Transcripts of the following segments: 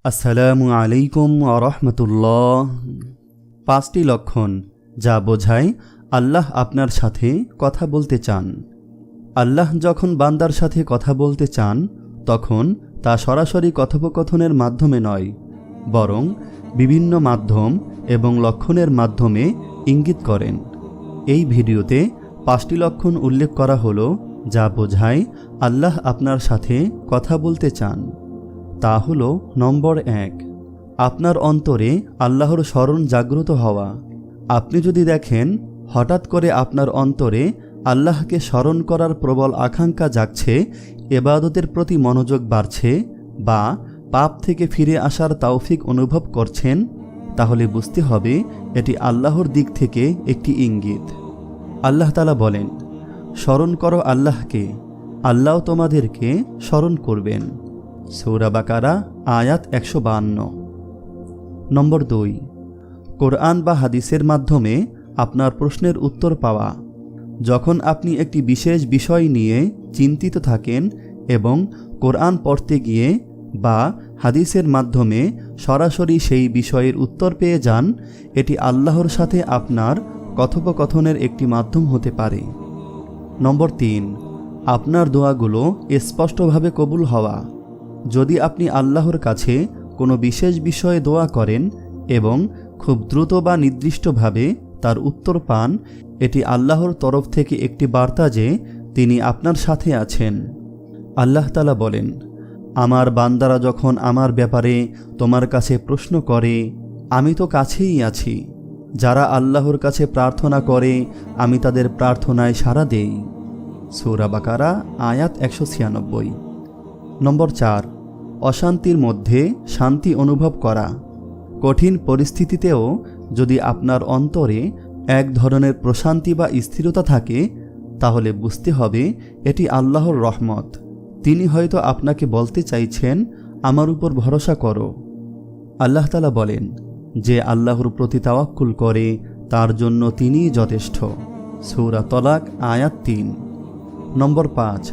আসসালামু আলাইকুম আরহামতুল্লাহ। 5টি লক্ষণ যা বোঝায় আল্লাহ আপনার সাথে কথা বলতে চান। আল্লাহ যখন বান্দার সাথে কথা বলতে চান তখন তা সরাসরি কথোপকথনের মাধ্যমে নয়, বরং বিভিন্ন মাধ্যম এবং লক্ষণের মাধ্যমে ইঙ্গিত করেন। এই ভিডিওতে 5টি লক্ষণ উল্লেখ করা হলো যা বোঝায় আল্লাহ আপনার সাথে কথা বলতে চান। তা হলো, নম্বর 1, আপনার অন্তরে আল্লাহর স্মরণ জাগ্রত হওয়া। আপনি যদি দেখেন হঠাৎ করে আপনার অন্তরে আল্লাহকে স্মরণ করার প্রবল আকাঙ্ক্ষা জাগছে, ইবাদতের প্রতি মনোযোগ বাড়ছে বা পাপ থেকে ফিরে আসার তৌফিক অনুভব করছেন, তাহলে বুঝতে হবে এটি আল্লাহর দিক থেকে একটি ইঙ্গিত। আল্লাহ তাআলা বলেন, স্মরণ করো আল্লাহকে, আল্লাহ তোমাদেরকে স্মরণ করবেন। সূরা বাকারা আয়াত 152। নম্বর 2, কোরআন বা হাদিসের মাধ্যমে আপনার প্রশ্নের উত্তর পাওয়া। যখন আপনি একটি বিশেষ বিষয় নিয়ে চিন্তিত থাকেন এবং কোরআন পড়তে গিয়ে বা হাদিসের মাধ্যমে সরাসরি সেই বিষয়ের উত্তর পেয়ে যান, এটি আল্লাহর সাথে আপনার কথোপকথনের একটি মাধ্যম হতে পারে। নম্বর 3, আপনার দোয়াগুলো স্পষ্টভাবে কবুল হওয়া। যদি আপনি আল্লাহর কাছে কোনো বিশেষ বিষয়ে দোয়া করেন এবং খুব দ্রুত বা নির্দিষ্টভাবে তার উত্তর পান, এটি আল্লাহর তরফ থেকে একটি বার্তা যে তিনি আপনার সাথে আছেন। আল্লাহ তাআলা বলেন, আমার বান্দারা যখন আমার ব্যাপারে তোমার কাছে প্রশ্ন করে, আমি তো কাছেই আছি। যারা আল্লাহর কাছে প্রার্থনা করে আমি তাদের প্রার্থনায় সাড়া দেই। সূরা বাকারা আয়াত 196। নম্বর 4, অশান্তির মধ্যে শান্তি অনুভব করা। কঠিন পরিস্থিতিতেও যদি আপনার অন্তরে এক ধরনের প্রশান্তি বা স্থিরতা থাকে, তাহলে বুঝতে হবে এটি আল্লাহর রহমত। তিনি হয়তো আপনাকে বলতে চাইছেন, আমার উপর ভরসা করো। আল্লাহ তাআলা বলেন, যে আল্লাহর প্রতি তাওয়াক্কুল করে তার জন্য তিনিই যথেষ্ট। সূরা তলাক আয়াত 3। নম্বর 5,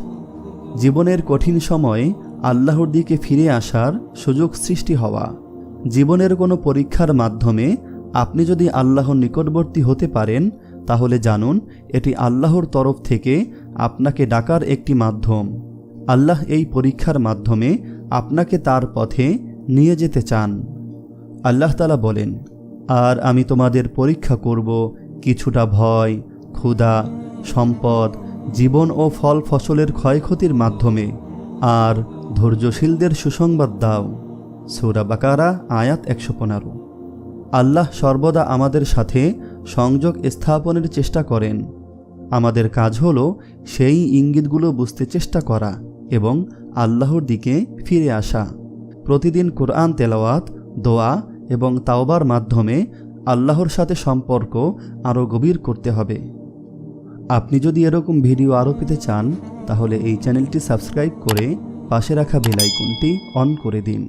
জীবনের কঠিন সময়ে আল্লাহর দিকে ফিরে আসার সুযোগ সৃষ্টি হওয়া। জীবনের কোনো পরীক্ষার মাধ্যমে আপনি যদি আল্লাহর নিকটবর্তী হতে পারেন, তাহলে জানুন এটি আল্লাহর তরফ থেকে আপনাকে ডাকার একটি মাধ্যম। আল্লাহ এই পরীক্ষার মাধ্যমে আপনাকে তার পথে নিয়ে যেতে চান। আল্লাহ তাআলা বলেন, আর আমি তোমাদের পরীক্ষা করব কিছুটা ভয়, ক্ষুধা, সম্পদ, জীবন ও ফল ফসলের ক্ষয়ক্ষতির মাধ্যমে, আর ধৈর্যশীলদের সুসংবাদ দাও। সূরা বাকারা আয়াত 115। আল্লাহ সর্বদা আমাদের সাথে সংযোগ স্থাপনের চেষ্টা করেন। আমাদের কাজ হলো সেই ইঙ্গিতগুলো বুঝতে চেষ্টা করা এবং আল্লাহর দিকে ফিরে আসা। প্রতিদিন কোরআন তেলাওয়াত, দোয়া এবং তাওবার মাধ্যমে আল্লাহর সাথে সম্পর্ক আরও গভীর করতে হবে। আপনি যদি এরকম ভিডিও আরও পেতে চান, তাহলে এই চ্যানেলটি সাবস্ক্রাইব করে পাশে রাখা বেল আইকনটি অন করে দিন।